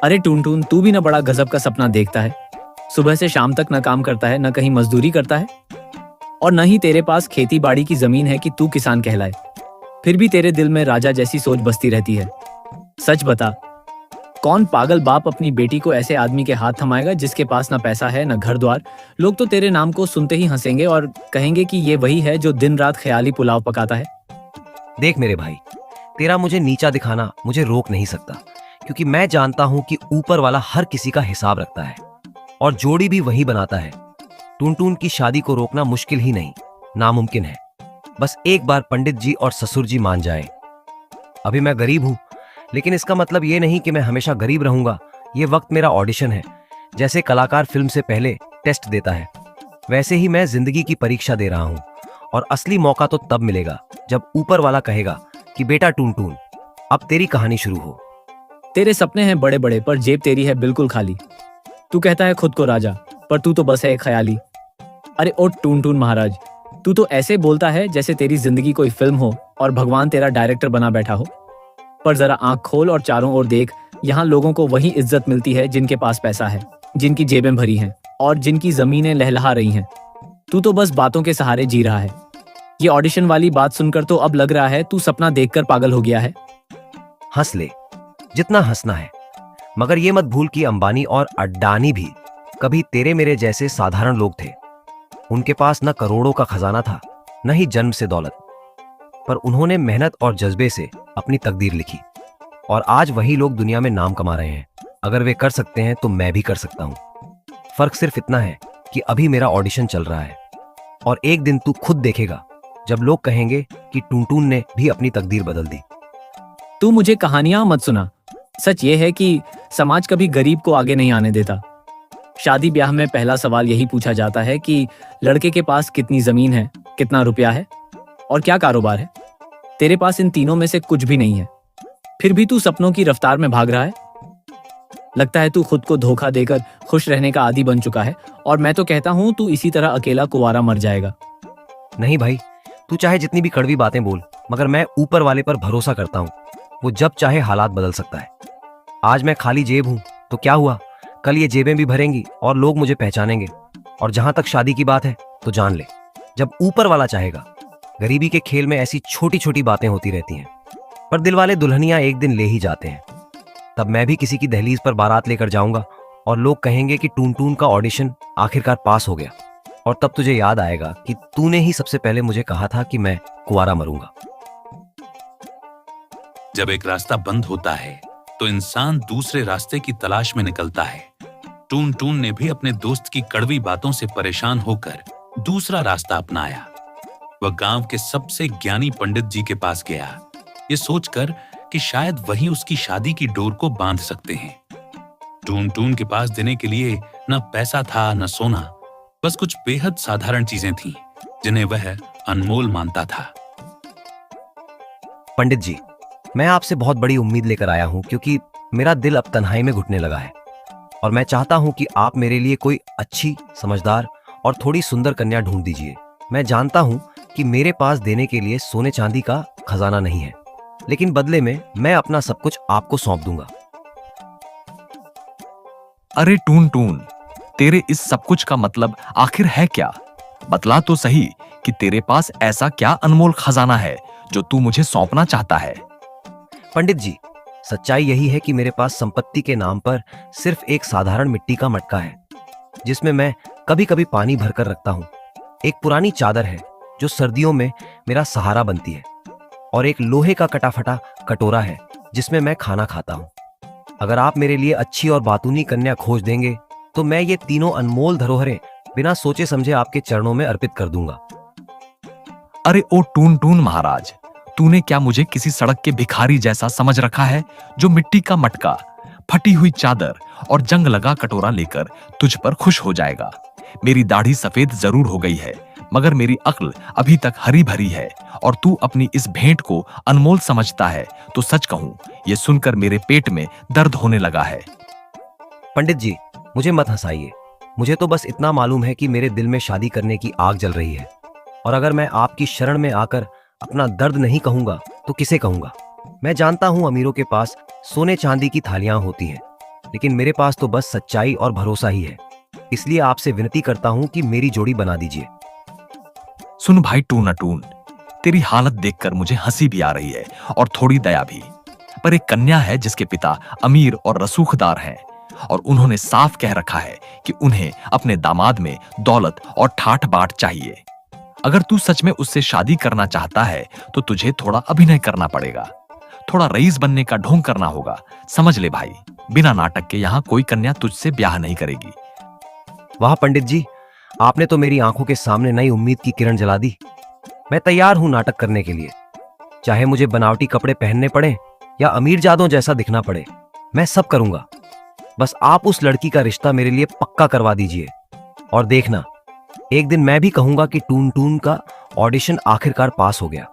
अरे twin twin, तू भी ना बड़ा गजब का सपना देखता है। सुबह से शाम तक न काम करता है, न कहीं मजदूरी करता है, और न ही तेरे पास खेती बाड़ी की जमीन है कि तू किसान कहलाए। फिर भी तेरे दिल में राजा जैसी सोच बसती रहती है। सच बता, कौन पागल बाप अपनी बेटी को ऐसे आदमी के हाथ थमाएगा जिसके पास ना पैसा है, ना घर द्वार। लोग तो तेरे नाम को सुनते ही हंसेंगे और कहेंगे कि ये वही है जो दिन रात ख्याली पुलाव पकाता है। देख मेरे भाई, तेरा मुझे नीचा दिखाना मुझे रोक नहीं सकता, क्योंकि मैं जानता हूं कि ऊपर वाला हर किसी का हिसाब रखता है और जोड़ी भी वही बनाता है। टून की शादी को रोकना मुश्किल ही नहीं, नामुमकिन है। बस एक बार पंडित जी और ससुर जी मान जाएं। अभी मैं गरीब हूं, लेकिन इसका मतलब ये नहीं कि मैं हमेशा गरीब रहूंगा। ये वक्त मेरा ऑडिशन है। जैसे कलाकार फिल्म से पहले टेस्ट देता है, वैसे ही मैं जिंदगी की परीक्षा दे रहा हूं। और असली मौका तो तब मिलेगा जब ऊपर वाला कहेगा कि बेटा टून, अब तेरी कहानी शुरू हो। तेरे सपने हैं बड़े बड़े, पर जेब तेरी है बिल्कुल खाली। तू कहता है खुद को राजा, पर तू तो बस है एक ख्याली। अरे ओ टून महाराज, तू तो ऐसे बोलता है जैसे तेरी जिंदगी कोई फिल्म हो और भगवान तेरा डायरेक्टर बना बैठा हो। पर जरा आंख खोल और चारों ओर देख। यहाँ लोगों को वही इज्जत मिलती है जिनके पास पैसा है, जिनकी जेबें भरी हैं और जिनकी जमीनें लहलहा रही हैं। तू तो बस बातों के सहारे जी रहा है। ये ऑडिशन वाली बात सुनकर तो अब लग रहा है तू सपना देखकर पागल हो गया है। हंस ले जितना हंसना है, मगर ये मत भूल कि अंबानी और अड्डानी भी कभी तेरे मेरे जैसे साधारण लोग थे। उनके पास न करोड़ों का खजाना था, न ही जन्म से दौलत, पर उन्होंने मेहनत और जज्बे से अपनी तकदीर लिखी। और आज वही लोग दुनिया में नाम कमा रहे हैं। अगर वे कर सकते हैं तो मैं भी कर सकता हूं। फर्क सिर्फ इतना है कि अभी मेरा ऑडिशन चल रहा है, और एक दिन तू खुद देखेगा जब लोग कहेंगे कि टून ने भी अपनी तकदीर बदल दी। तू मुझे कहानियां मत सुना। सच ये है कि समाज कभी गरीब को आगे नहीं आने देता। शादी ब्याह में पहला सवाल यही पूछा जाता है कि लड़के के पास कितनी जमीन है, कितना रुपया है और क्या कारोबार है। तेरे पास इन तीनों में से कुछ भी नहीं है, फिर भी तू सपनों की रफ्तार में भाग रहा है। लगता है तू खुद को धोखा देकर खुश रहने का आदी बन चुका है, और मैं तो कहता हूं तू इसी तरह अकेला कुंवारा मर जाएगा। नहीं भाई, तू चाहे जितनी भी कड़वी बातें बोल, मगर मैं ऊपर वाले पर भरोसा करता हूं। वो जब चाहे हालात बदल सकता है। आज मैं खाली जेब हूं तो क्या हुआ, कल ये जेबें भी भरेंगी और लोग मुझे पहचानेंगे। और जहां तक शादी की बात है तो जान ले, जब ऊपर वाला चाहेगा। गरीबी के खेल में ऐसी छोटी छोटी बातें होती रहती हैं, पर दिल वाले दुल्हनियां एक दिन ले ही जाते हैं। तब मैं भी किसी की दहलीज पर बारात लेकर जाऊंगा और लोग कहेंगे कि टून का ऑडिशन आखिरकार पास हो गया। और तब तुझे याद आएगा कि तूने ही सबसे पहले मुझे कहा था कि मैं कुंवारा मरूंगा। जब एक रास्ता बंद होता है तो इंसान दूसरे रास्ते की तलाश में निकलता है। टून ने भी अपने दोस्त की कड़वी बातों से परेशान होकर दूसरा रास्ता अपनाया। वह गांव के सबसे ज्ञानी पंडित जी के पास गया, ये सोचकर कि शायद वही उसकी शादी की डोर को बांध सकते हैं। टून के पास देने के लिए न पैसा था न सोना, बस कुछ बेहद साधारण चीजें थीं जिन्हें वह अनमोल मानता था। पंडित जी, मैं आपसे बहुत बड़ी उम्मीद लेकर आया हूं, क्योंकि मेरा दिल अब तन्हाई में घुटने लगा है और मैं चाहता हूं कि आप मेरे लिए कोई अच्छी, समझदार और थोड़ी सुंदर कन्या ढूंढ दीजिए। मैं जानता हूं कि मेरे पास देने के लिए सोने चांदी का खजाना नहीं है, लेकिन बदले में मैं अपना सब कुछ आपको सौंप दूंगा। अरे टून, तेरे इस सब कुछ का मतलब आखिर है क्या? बतला तो सही कि तेरे पास ऐसा क्या अनमोल खजाना है जो तू मुझे सौंपना चाहता है। पंडित जी, सच्चाई यही है कि मेरे पास संपत्ति के नाम पर सिर्फ एक साधारण मिट्टी का मटका है, जिसमें मैं कभी कभी पानी भरकर रखता हूँ। एक पुरानी चादर है जो सर्दियों में मेरा सहारा बनती है, और एक लोहे का कटा-फटा कटोरा है जिसमें मैं खाना खाता हूँ। अगर आप मेरे लिए अच्छी और बातूनी कन्या खोज देंगे तो मैं ये तीनों अनमोल धरोहरें बिना सोचे समझे आपके चरणों में अर्पित कर दूंगा। अरे ओ टून महाराज, तूने क्या मुझे किसी सड़क के भिखारी जैसा समझ रखा है जो मिट्टी का मटका, फटी हुई चादर और जंग लगा कटोरा लेकर तुझ पर खुश हो जाएगा? मेरी दाढ़ी सफेद जरूर हो गई है, मगर मेरी अक्ल अभी तक हरी भरी है, और तू अपनी इस भेंट को अनमोल समझता है तो सच कहूं, ये सुनकर मेरे पेट में दर्द होने लगा है। पंडित जी, मुझे मत हंसाइए। मुझे तो बस इतना मालूम है कि मेरे दिल में शादी करने की आग जल रही है, और अगर मैं आपकी शरण में आकर अपना दर्द नहीं कहूंगा तो किसे कहूंगा? मैं जानता हूं अमीरों के पास सोने चांदी की थालियां होती हैं, लेकिन मेरे पास तो बस सच्चाई और भरोसा ही है। इसलिए आपसे विनती करता हूं कि मेरी जोड़ी बना दीजिए। सुन भाई टूना टून, तेरी हालत देखकर मुझे हंसी भी आ रही है और थोड़ी दया भी। पर एक कन्या है जिसके पिता अमीर और रसूखदार हैं और उन्होंने साफ कह रखा है कि उन्हें अपने दामाद में दौलत और ठाठ बाट चाहिए। अगर तू सच में उससे शादी करना चाहता है तो तुझे थोड़ा अभिनय करना पड़ेगा, थोड़ा रईस बनने का ढोंग करना होगा। समझ ले भाई, बिना नाटक के यहाँ कोई कन्या तुझसे ब्याह नहीं करेगी। वाह पंडित जी, आपने तो मेरी आंखों के सामने नई उम्मीद की किरण जला दी। मैं तैयार हूं नाटक करने के लिए, चाहे मुझे बनावटी कपड़े पहनने पड़े या अमीर जादों जैसा दिखना पड़े, मैं सब करूंगा। बस आप उस लड़की का रिश्ता मेरे लिए पक्का करवा दीजिए और देखना, एक दिन मैं भी कहूंगा कि टून टून का ऑडिशन आखिरकार पास हो गया।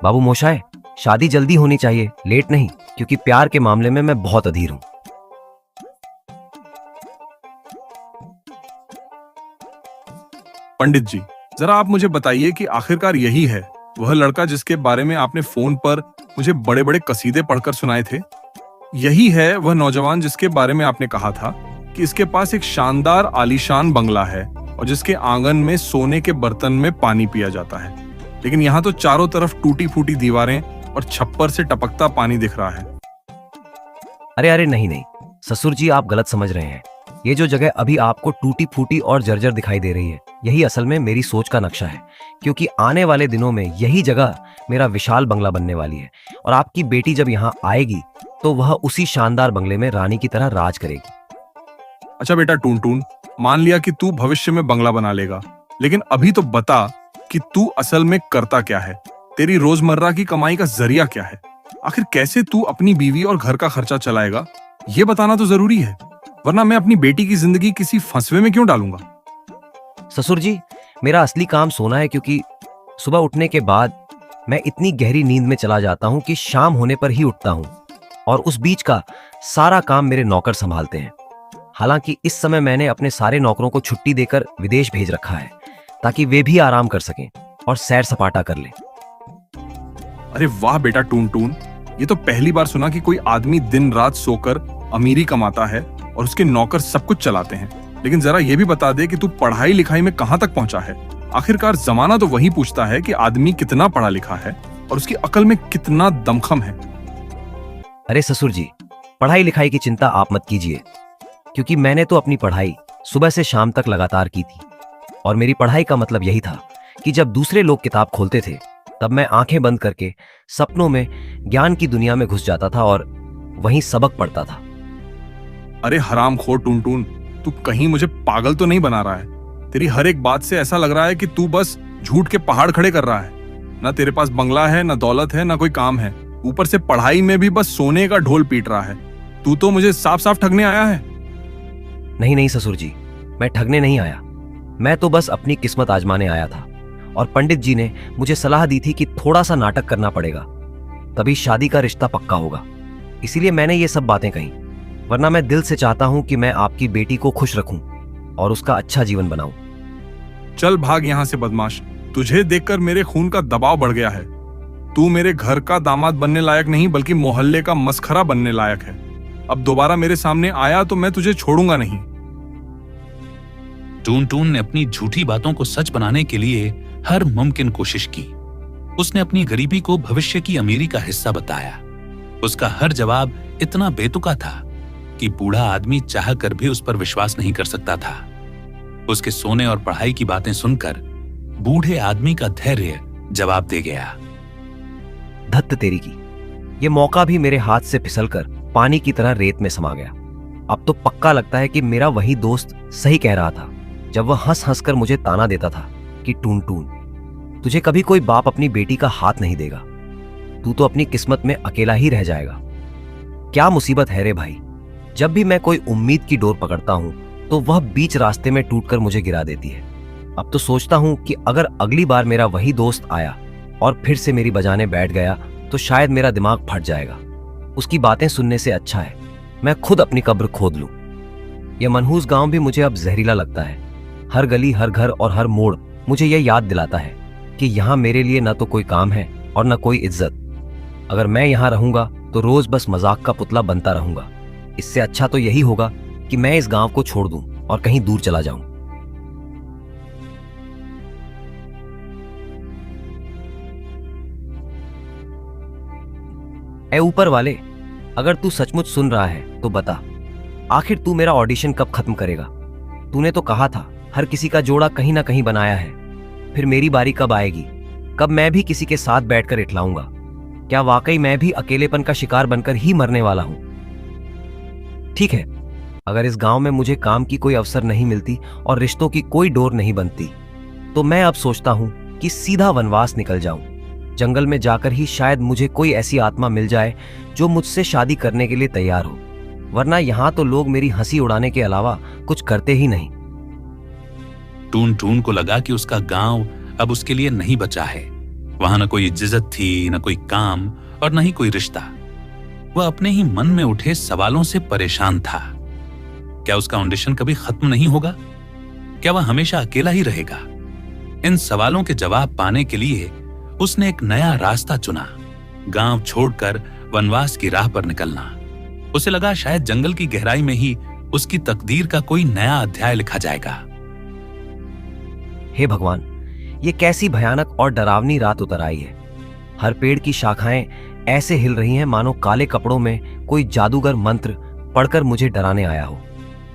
बाबू मोशाय, शादी जल्दी होनी चाहिए, लेट नहीं, क्योंकि प्यार के मामले में मैं बहुत अधीर हूं। पंडित जी, जरा आप मुझे बताइए कि आखिरकार यही है वह लड़का जिसके बारे में आपने फोन पर मुझे बड़े बड़े कसीदे पढ़कर सुनाए थे? यही है वह नौजवान जिसके बारे में आपने कहा था कि इसके पास एक शानदार आलीशान बंगला है और जिसके आंगन में सोने के बर्तन में पानी पिया जाता है, लेकिन यहाँ तो चारों तरफ टूटी फूटी दीवारें और छप्पर से टपकता पानी दिख रहा है। अरे अरे नहीं नहीं ससुर जी, आप गलत समझ रहे हैं। ये जो जगह अभी आपको टूटी फूटी और जर्जर दिखाई दे रही है, यही असल में मेरी सोच का नक्शा है, क्योंकि आने वाले दिनों में यही जगह मेरा विशाल बंगला बनने वाली है और आपकी बेटी जब यहाँ आएगी तो वह उसी शानदार बंगले में रानी की तरह राज करेगी। अच्छा बेटा टून टून, मान लिया कि तू भविष्य में बंगला बना लेगा, लेकिन अभी तो बता कि तू असल में करता क्या है? तेरी रोजमर्रा की कमाई का जरिया क्या है? आखिर कैसे तू अपनी बीवी और घर का खर्चा चलाएगा, ये बताना तो जरूरी है, वरना मैं अपनी बेटी की जिंदगी किसी फंसवे में क्यों डालूंगा? ससुर जी, मेरा असली काम सोना है, क्योंकि सुबह उठने के बाद मैं इतनी गहरी नींद में चला जाता हूं कि शाम होने पर ही उठता हूं और उस बीच का सारा काम मेरे नौकर संभालते हैं। हालांकि इस समय मैंने अपने सारे नौकरों को छुट्टी देकर विदेश भेज रखा है ताकि वे भी आराम कर सकें और सैर सपाटा कर लें। अरे वाह बेटा टून टून, ये तो पहली बार सुना कि कोई आदमी दिन रात सोकर अमीरी कमाता है और उसके नौकर सब कुछ चलाते हैं। लेकिन जरा ये भी बता दे कि तू पढ़ाई लिखाई में कहां तक पहुंचा है? आखिरकार जमाना तो वही पूछता है कि आदमी कितना पढ़ा लिखा है और उसकी अकल में कितना दमखम है। अरे ससुर जी, पढ़ाई लिखाई की चिंता आप मत कीजिए, क्योंकि मैंने तो अपनी पढ़ाई सुबह से शाम तक लगातार की थी और मेरी पढ़ाई का मतलब यही था कि जब दूसरे लोग किताब खोलते थे तब मैं आंखें बंद करके सपनों में ज्ञान की दुनिया में घुस जाता था और वहीं सबक पढ़ता था। अरे हरामखोर टून टून, तू कहीं मुझे पागल तो नहीं बना रहा है? तेरी हर एक बात से ऐसा लग रहा है कि तू बस झूठ के पहाड़ खड़े कर रहा है। ना तेरे पास बंगला है, ना दौलत है, ना कोई काम है, ऊपर से पढ़ाई में भी बस सोने का ढोल पीट रहा है। तू तो मुझे साफ साफ ठगने आया है। नहीं नहीं ससुर जी, मैं ठगने नहीं आया, मैं तो बस अपनी किस्मत आजमाने आया था और पंडित जी ने मुझे सलाह दी थी कि थोड़ा सा नाटक करना पड़ेगा, तभी शादी का रिश्ता पक्का होगा। इसीलिए मैंने ये सब बातें कही, वरना मैं दिल से चाहता हूं कि मैं आपकी बेटी को खुश रखूं और उसका अच्छा जीवन बनाऊं। चल भाग यहां से बदमाश, तुझे देखकर मेरे खून का दबाव बढ़ गया है। तू मेरे घर का दामाद बनने लायक नहीं बल्कि मोहल्ले का मस्खरा बनने लायक है। अब दोबारा मेरे सामने आया तो मैं तुझे छोड़ूंगा नहीं। टून टून ने अपनी झूठी बातों को सच बनाने के लिए हर मुमकिन कोशिश की। उसने अपनी गरीबी को भविष्य की अमीरी का हिस्सा बताया। उसका हर जवाब इतना बेतुका था कि बूढ़ा आदमी चाह कर भी उस पर विश्वास नहीं कर सकता था। उसके सोने और पढ़ाई की बातें सुनकर बूढ़े आदमी का धैर्य जवाब दे गया। धत्त तेरी की, ये मौका भी मेरे हाथ से फिसलकर पानी की तरह रेत में समा गया। अब तो पक्का लगता है कि मेरा वही दोस्त सही कह रहा था जब वह हंस हंस कर मुझे ताना देता था कि टून टून, तुझे कभी कोई बाप अपनी बेटी का हाथ नहीं देगा, तू तो अपनी किस्मत में अकेला ही रह जाएगा। क्या मुसीबत है रे भाई, जब भी मैं कोई उम्मीद की डोर पकड़ता हूं तो वह बीच रास्ते में टूटकर मुझे गिरा देती है। अब तो सोचता हूं कि अगर अगली बार मेरा वही दोस्त आया और फिर से मेरी बजाने बैठ गया तो शायद मेरा दिमाग फट जाएगा। उसकी बातें सुनने से अच्छा है मैं खुद अपनी कब्र खोद लूं। यह मनहूस गांव भी मुझे अब जहरीला लगता है। हर गली, हर घर और हर मोड़ मुझे यह याद दिलाता है कि यहाँ मेरे लिए ना तो कोई काम है और ना कोई इज्जत। अगर मैं यहाँ रहूंगा तो रोज बस मजाक का पुतला बनता रहूंगा इससे अच्छा तो यही होगा कि मैं इस गांव को छोड़ दूं और कहीं दूर चला जाऊं। ए ऊपर वाले, अगर तू सचमुच सुन रहा है तो बता, आखिर तू मेरा ऑडिशन कब खत्म करेगा? तूने तो कहा था हर किसी का जोड़ा कहीं ना कहीं बनाया है। फिर मेरी बारी कब आएगी? कब मैं भी किसी के साथ बैठकर इठलाऊंगा? क्या वाकई मैं भी अकेलेपन का शिकार बनकर ही मरने वाला हूं? ठीक है, अगर इस गांव में मुझे काम की कोई अवसर नहीं मिलती और रिश्तों की कोई डोर नहीं बनती, तो मैं अब सोचता हूं कि सीधा वनवास निकल जाऊं। जंगल में जाकर ही शायद मुझे कोई ऐसी आत्मा मिल जाए जो मुझसे शादी करने के लिए तैयार हो, वरना यहां तो लोग मेरी हंसी उड़ाने के अलावा कुछ करते ही नहीं। टून टून को लगा कि उसका गांव अब उसके लिए नहीं बचा है। वहां न कोई इज्जत थी, न कोई काम और न ही कोई रिश्ता। वह अपने ही मन में उठे सवालों से परेशान था। क्या उसका ऑडिशन कभी खत्म नहीं होगा? क्या वह हमेशा अकेला ही रहेगा? इन सवालों के जवाब पाने के लिए उसने एक नया रास्ता चुना, गांव छोड़कर वनवास की राह पर निकलना। उसे लगा शायद जंगल की गहराई में ही उसकी तकदीर का कोई नया अध्याय लिखा जाएगा। हे भगवान, ये कैसी भयानक और डरावनी रात उतर आई है। हर पेड़ की शाखाएं ऐसे हिल रही हैं मानो काले कपड़ों में कोई जादूगर मंत्र पढ़कर मुझे डराने आया हो,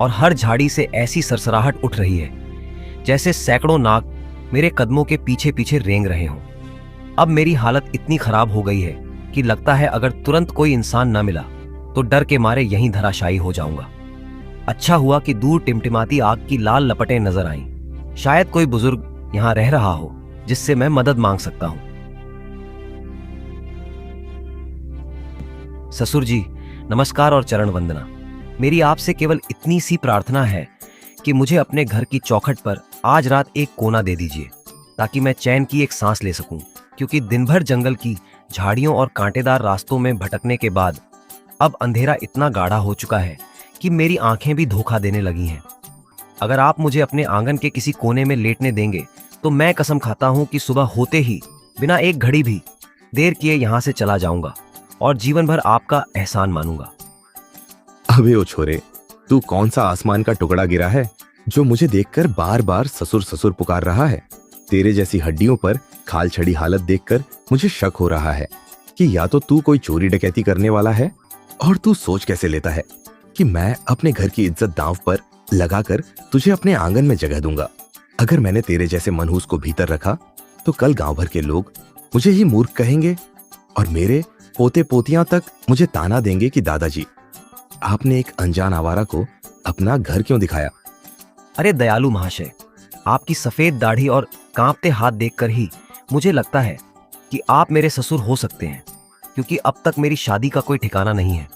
और हर झाड़ी से ऐसी सरसराहट उठ रही है जैसे सैकड़ों नाग मेरे कदमों के पीछे पीछे रेंग रहे हों। अब मेरी हालत इतनी खराब हो गई है कि लगता है अगर तुरंत कोई इंसान न मिला तो डर के मारे यहीं धराशायी हो जाऊंगा। अच्छा हुआ कि दूर टिमटिमाती आग की लाल लपटें नजर आईं। शायद कोई बुजुर्ग यहां रह रहा हो जिससे मैं मदद मांग सकता हूं। ससुर जी, नमस्कार और चरण वंदना। मेरी आपसे केवल इतनी सी प्रार्थना है कि मुझे अपने घर की चौखट पर आज रात एक कोना दे दीजिए, ताकि मैं चैन की एक सांस ले सकूं, क्योंकि दिन भर जंगल की झाड़ियों और कांटेदार रास्तों में भटकने के बाद अब अंधेरा इतना गाढ़ा हो चुका है कि मेरी आंखें भी धोखा देने लगी हैं। अगर आप मुझे अपने आंगन के किसी कोने में लेटने देंगे तो मैं कसम खाता हूं कि सुबह होते ही बिना एक घड़ी भी देर किए यहां से चला जाऊंगा और जीवन भर आपका एहसान मानूंगा। अबे ओ छोरे, तू कौन सा आसमान का टुकड़ा गिरा है जो मुझे देखकर बार बार ससुर ससुर पुकार रहा है? तेरे जैसी हड्डियों पर खाल छड़ी हालत देखकर मुझे शक हो रहा है कि या तो तू कोई चोरी डकैती करने वाला है, और तू सोच कैसे लेता है कि मैं अपने घर की इज्जत दांव पर लगाकर तुझे अपने आंगन में जगह दूंगा। अगर मैंने तेरे जैसे मनहूस को भीतर रखा तो कल गांव भर के लोग मुझे ही मूर्ख कहेंगे और मेरे पोते पोतियां तक मुझे ताना देंगे कि दादाजी, आपने एक अनजान आवारा को अपना घर क्यों दिखाया? अरे दयालु महाशय, आपकी सफेद दाढ़ी और कांपते हाथ देखकर ही मुझे लगता है कि आप मेरे ससुर हो सकते हैं, क्योंकि अब तक मेरी शादी का कोई ठिकाना नहीं है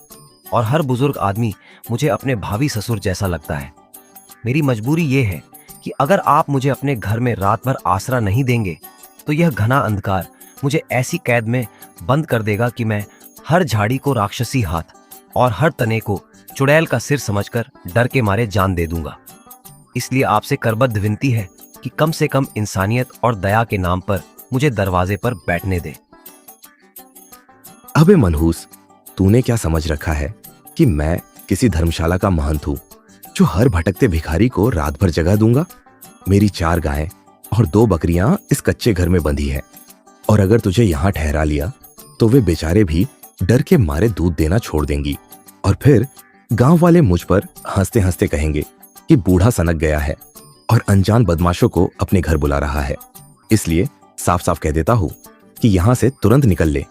और हर बुजुर्ग आदमी मुझे अपने भावी ससुर जैसा लगता है। मेरी मजबूरी ये है कि अगर आप मुझे अपने घर में रात भर आसरा नहीं देंगे तो यह घना अंधकार मुझे ऐसी कैद में बंद कर देगा कि मैं हर झाड़ी को राक्षसी हाथ और हर तने को चुड़ैल का सिर समझकर डर के मारे जान दे दूंगा। इसलिए आपसे करबद्ध विनती है कि कम से कम इंसानियत और दया के नाम पर मुझे दरवाजे पर बैठने दे। अबे मनहूस, तूने क्या समझ रखा है कि मैं किसी धर्मशाला का महंत हूँ जो हर भटकते भिखारी को रात भर जगह दूंगा? मेरी 4 गायें और 2 बकरियां इस कच्चे घर में बंधी है, और अगर तुझे यहाँ ठहरा लिया तो वे बेचारे भी डर के मारे दूध देना छोड़ देंगी, और फिर गांव वाले मुझ पर हंसते हंसते कहेंगे कि बूढ़ा सनक गया है और अनजान बदमाशों को अपने घर बुला रहा है। इसलिए साफ साफ कह देता हूँ कि यहाँ से तुरंत निकल ले,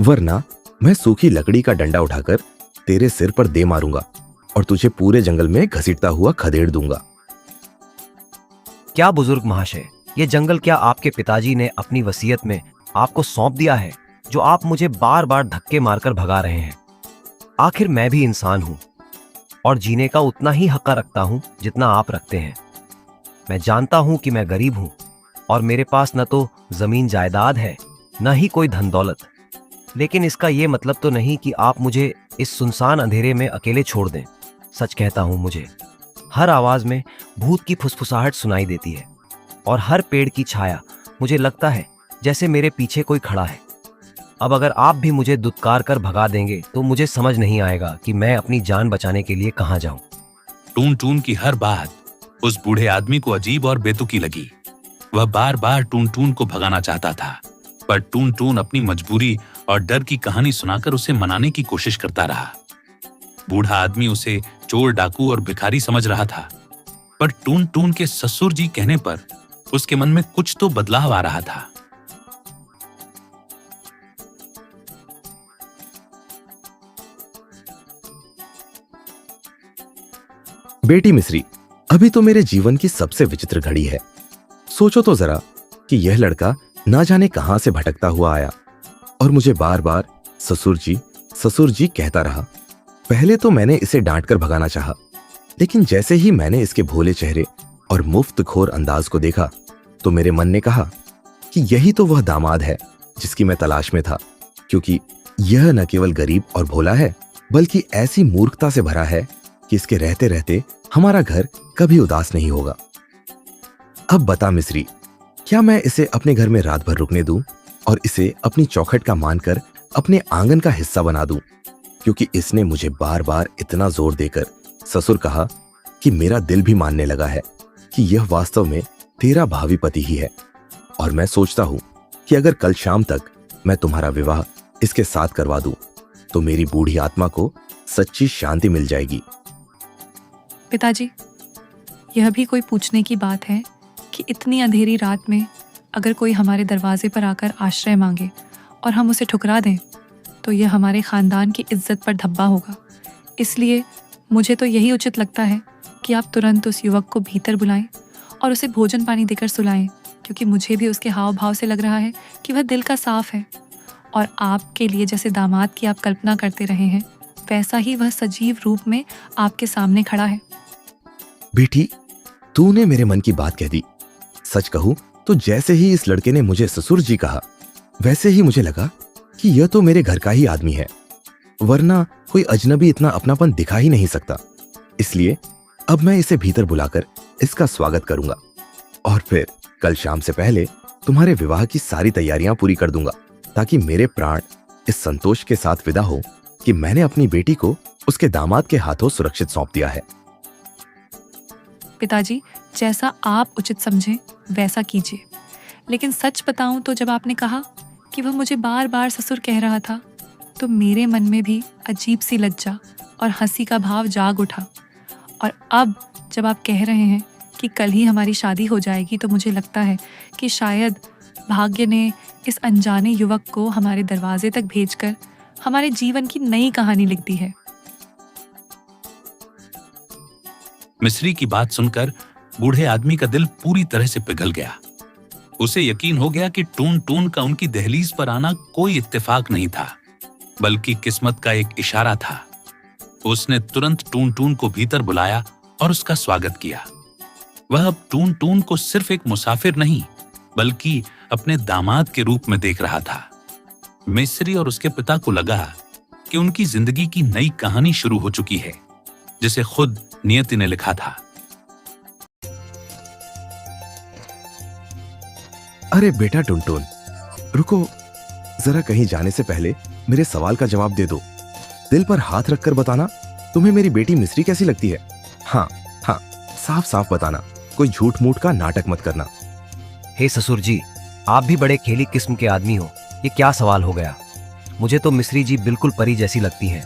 वरना मैं सूखी लकड़ी का डंडा उठाकर तेरे सिर पर दे मारूंगा और तुझे पूरे जंगल में घसीटता हुआ खदेड़ दूंगा। क्या बुजुर्ग महाशय, ये जंगल क्या आपके पिताजी ने अपनी वसीयत में आपको सौंप दिया है, जो आप मुझे बार बार धक्के मारकर भगा रहे हैं? आखिर मैं भी इंसान हूं और जीने का उतना ही हक रखता हूं जितना आप रखते हैं। मैं जानता हूं कि मैं गरीब हूं और मेरे पास न तो जमीन जायदाद है न ही कोई धन दौलत, लेकिन इसका यह मतलब तो नहीं कि आप मुझे इस सुनसान अंधेरे में अकेले छोड़ दें। सच कहता हूं, मुझे हर आवाज में भूत की फुसफुसाहट सुनाई देती है और हर पेड़ की छाया मुझे लगता है जैसे मेरे पीछे कोई खड़ा है। अब अगर आप भी मुझे दुत्कार कर भगा देंगे तो मुझे समझ नहीं आएगा कि मैं अपनी जान बचाने के लिए कहाँ जाऊं। टून टून की हर बात उस बूढ़े आदमी को अजीब और बेतुकी लगी। वह बार बार टून टून को भगाना चाहता था, पर टून टून अपनी मजबूरी और डर की कहानी सुनाकर उसे मनाने की कोशिश करता रहा। बूढ़ा आदमी उसे चोर, डाकू और भिखारी समझ रहा था, पर टून टून के ससुर जी कहने पर उसके मन में कुछ तो बदलाव आ रहा था। बेटी मिश्री, अभी तो मेरे जीवन की सबसे विचित्र घड़ी है। सोचो तो जरा कि यह लड़का ना जाने कहां से भटकता हुआ आया और मुझे बार बार ससुर जी कहता रहा। पहले तो मैंने इसे डांटकर भगाना चाहा, लेकिन जैसे ही मैंने इसके भोले चेहरे और मुफ्तखोर अंदाज को देखा तो मेरे मन ने कहा कि यही तो वह दामाद है जिसकी मैं तलाश में था, क्योंकि यह न केवल गरीब और भोला है बल्कि ऐसी मूर्खता से भरा है कि इसके रहते रहते हमारा घर कभी उदास नहीं होगा। अब बता मिश्री, क्या मैं इसे अपने घर में रात भर रुकने दूं और इसे अपनी चौखट का मानकर अपने आंगन का हिस्सा बना दूं? क्योंकि इसने मुझे बार बार इतना जोर देकर ससुर कहा कि मेरा दिल भी मानने लगा है कि यह वास्तव में तेरा भावी पति ही है। और मैं सोचता हूं कि अगर कल शाम तक मैं तुम्हारा विवाह इसके साथ करवा दूं तो मेरी बूढ़ी आत्मा को सच्ची शांति मिल जाएगी। पिताजी, यह भी कोई पूछने की बात है कि इतनी अंधेरी रात में अगर कोई हमारे दरवाजे पर आकर आश्रय मांगे और हम उसे ठुकरा दें तो यह हमारे खानदान की इज्जत पर धब्बा होगा। इसलिए मुझे तो यही उचित लगता है कि आप तुरंत उस युवक को भीतर बुलाएं और उसे भोजन पानी देकर सुलाएं, क्योंकि मुझे भी उसके हाव भाव से लग रहा है कि वह दिल का साफ है और आपके लिए जैसे दामाद की आप कल्पना करते रहे हैं वैसा ही वह सजीव रूप में आपके सामने खड़ा है। बेटी, तूने मेरे मन की बात कह दी। सच कहूं तो जैसे ही इस लड़के ने मुझे ससुर जी कहा वैसे ही मुझे लगा कि यह तो मेरे घर का ही आदमी है, वरना कोई अजनबी इतना अपनापन दिखा ही नहीं सकता। इसलिए अब मैं इसे भीतर बुलाकर इसका स्वागत करूंगा और फिर कल शाम से पहले तुम्हारे विवाह की सारी तैयारियां पूरी कर दूंगा, ताकि मेरे प्राण इस संतोष के साथ विदा हो कि मैंने अपनी बेटी को उसके दामाद के हाथों सुरक्षित सौंप दिया है। पिताजी, जैसा आप उचित समझें वैसा कीजिए। लेकिन सच बताऊं तो जब आपने कहा कि वह मुझे बार बार ससुर कह रहा था तो मेरे मन में भी अजीब सी लज्जा और हंसी का भाव जाग उठा। और अब जब आप कह रहे हैं कि कल ही हमारी शादी हो जाएगी तो मुझे लगता है कि शायद भाग्य ने इस अनजाने युवक को हमारे दरवाजे तक भेजकर हमारे जीवन की नई कहानी लिख दी है। मिश्री की बात सुनकर बूढ़े आदमी का दिल पूरी तरह से पिघल गया। उसे यकीन हो गया कि टून टून का उनकी दहलीज पर आना कोई इत्तेफाक नहीं था, बल्कि किस्मत का एक इशारा था। उसने तुरंत टून टून को भीतर बुलाया और उसका स्वागत किया। वह अब टून टून को सिर्फ एक मुसाफिर नहीं बल्कि अपने दामाद के रूप में देख रहा था। मिस्री और उसके पिता को लगा कि उनकी जिंदगी की नई कहानी शुरू हो चुकी है, जिसे खुद नियति ने लिखा था। अरे बेटा टुनटुन, रुको जरा, कहीं जाने से पहले मेरे सवाल का जवाब दे दो। दिल पर हाथ रखकर बताना, तुम्हें मेरी बेटी मिश्री कैसी लगती है? हाँ हाँ, साफ साफ बताना, कोई झूठ मूठ का नाटक मत करना। हे ससुर जी, आप भी बड़े खेली किस्म के आदमी हो, ये क्या सवाल हो गया? मुझे तो मिश्री जी बिल्कुल परी जैसी लगती हैं।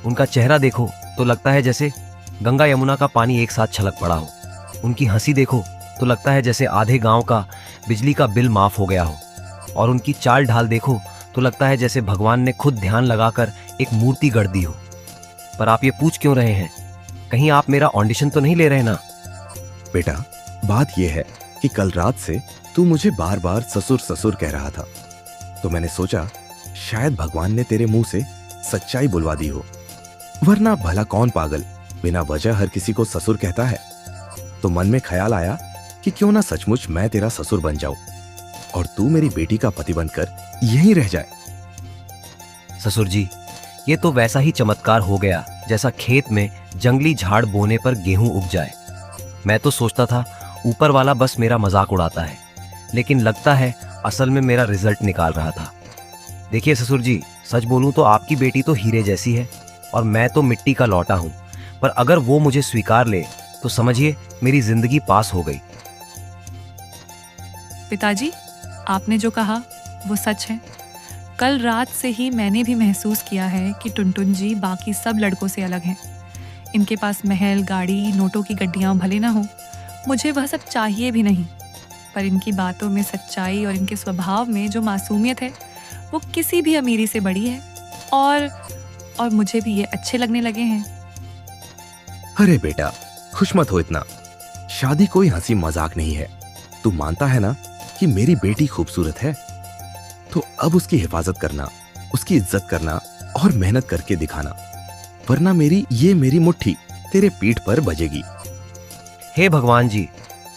उनका चेहरा देखो तो लगता है जैसे गंगा यमुना का पानी एक साथ छलक पड़ा हो। उनकी हंसी देखो तो लगता है जैसे आधे गांव का बिजली का बिल माफ हो गया हो। और उनकी चाल ढाल देखो तो लगता है जैसे भगवान ने खुद ध्यान लगाकर एक मूर्ति गढ़ दी हो। पर आप ये पूछ क्यों रहे हैं? कहीं आप मेरा ऑडिशन तो नहीं ले रहे ना? बेटा, बात यह है कि कल रात से तू मुझे बार बार ससुर ससुर कह रहा था, तो मैंने सोचा शायद भगवान ने तेरे मुंह से सच्चाई बुलवा दी हो। वरना भला कौन पागल बिना वजह हर किसी को ससुर कहता है? तो मन में ख्याल आया कि क्यों ना सचमुच मैं तेरा ससुर बन जाऊं और तू मेरी बेटी का पति बनकर यहीं रह जाए। ससुर जी, ये तो वैसा ही चमत्कार हो गया जैसा खेत में जंगली झाड़ बोने पर गेहूं उग जाए। मैं तो सोचता था ऊपर वाला बस मेरा मजाक उड़ाता है, लेकिन लगता है असल में मेरा रिजल्ट निकाल रहा था। देखिए ससुर जी, सच बोलूं तो आपकी बेटी तो हीरे जैसी है और मैं तो मिट्टी का लौटा हूं। पर अगर वो मुझे स्वीकार ले तो समझिए मेरी जिंदगी पास हो गई। पिताजी, आपने जो कहा वो सच है। कल रात से ही मैंने भी महसूस किया है कि टुनटुन जी बाकी सब लड़कों से अलग हैं। इनके पास महल, गाड़ी, नोटों की गड्डियाँ भले ना हो, मुझे वह सब चाहिए भी नहीं, पर इनकी बातों में सच्चाई और इनके स्वभाव में जो मासूमियत है वो किसी भी अमीरी से बड़ी है। और मुझे भी ये अच्छे लगने लगे हैं। अरे बेटा, खुश मत हो इतना। शादी कोई हंसी मजाक नहीं है। तू मानता है ना कि मेरी बेटी खूबसूरत है, तो अब उसकी हिफाजत करना, उसकी इज्जत करना और मेहनत करके दिखाना, वरना मेरी मुट्ठी तेरे पीठ पर बजेगी। हे भगवान जी,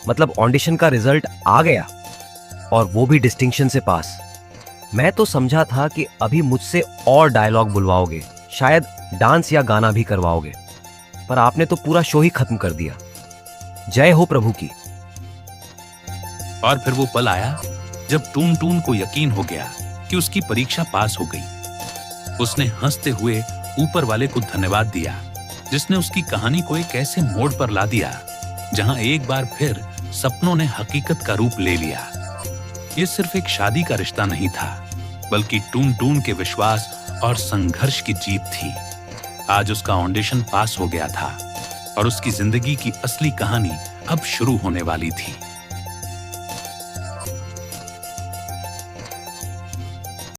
मतलब ऑडिशन का रिजल्ट आ गया और वो भी डिस्टिंक्शन से पास। मैं तो समझा था कि अभी मुझसे और डायलॉग बुलवाओगे, शायद डांस या गाना भी करवाओगे, पर आपने तो पूरा शो ही खत्म कर दिया। जय हो प्रभु की। और फिर वो पल आया जब टून टून को यकीन हो गया कि उसकी परीक्षा पास हो गई। उसने हंसते हुए ऊपर वाले को धन्यवाद दिया, जिसने उसकी कहानी को एक ऐसे मोड़ पर ला दिया जहां एक बार फिर सपनों ने हकीकत का रूप ले लिया। ये सिर्फ एक शादी का रिश्ता नहीं था, बल्कि टून टून के विश्वास और संघर्ष की जीत थी। आज उसका ऑडिशन पास हो गया था और उसकी जिंदगी की असली कहानी अब शुरू होने वाली थी।